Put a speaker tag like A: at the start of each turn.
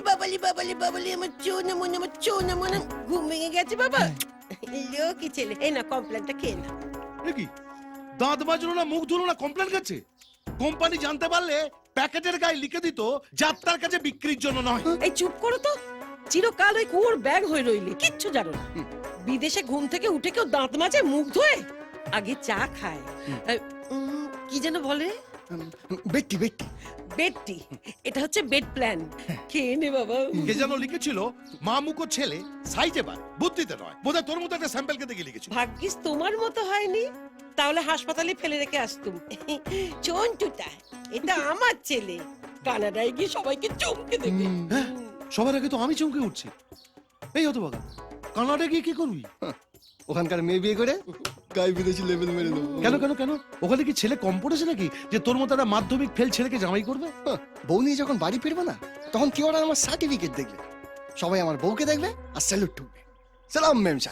A: বাবালি আমার চোনা মনে ঘুম ভেঙে গেছে বাবা। লোকি ছেলে, এই না কমপ্লেনটা খেয়ে না।
B: কি দাঁত মাজলো না, মুখ ধুলো না, কমপ্লেন করছে? কোম্পানি জানতে পারলে প্যাকেটের গায়ে লিখে দিত যাত্রার কাছে বিক্রির জন্য নয়।
A: এই চুপ করো তো, চিরকাল ওই কুয়োর ব্যাগ হয়ে রইলে, কিচ্ছু জানো না। বিদেশে ঘুম থেকে উঠে কেউ দাঁত মাজে, মুখ ধোয়, আগে চা খায়। কি যেন বলে?
C: বেট্টি বেট্টি
A: বেডটি, এটা হচ্ছে বেড প্ল্যান। খেয়ে নে বাবা।
B: কে যেন লিখেছিল মা মুখো ছেলে সাইজে বার, বুদ্ধিতে নয়। বোধহয় তোর মতো একটা স্যাম্পল কে দেখে লিখেছিল।
A: ভাগ্যিস তোমার মতো হয়নি, তাহলে হাসপাতালে ফেলে রেখে আসতুম। চন্টুটা, এটা আমার ছেলে, কানাডায় গিয়ে সবাইকে চমকে দেবে।
B: হ্যাঁ, সবার আগে তো আমি চমকে উঠছি। এই হতো বাবা, কানাডা গিয়ে কি করবি?
C: ওখানকার মেয়ে বিয়ে করে গায়ে বিদেশি লেভেল মেরে দেবো।
B: কেন কেন কেন? ওখানে কি ছেলে কম পড়েছে নাকি যে তোর মতো একটা মাধ্যমিক ফেল ছেলেকে জামাই করবে?
C: বউ নিয়ে যখন বাড়ি ফিরবো না, তখন কি ওরা আমার সার্টিফিকেট দেখবে, সবাই আমার বউকে দেখবে আর স্যালুট ঠুকবে। সালাম ম্যাম সাহেব।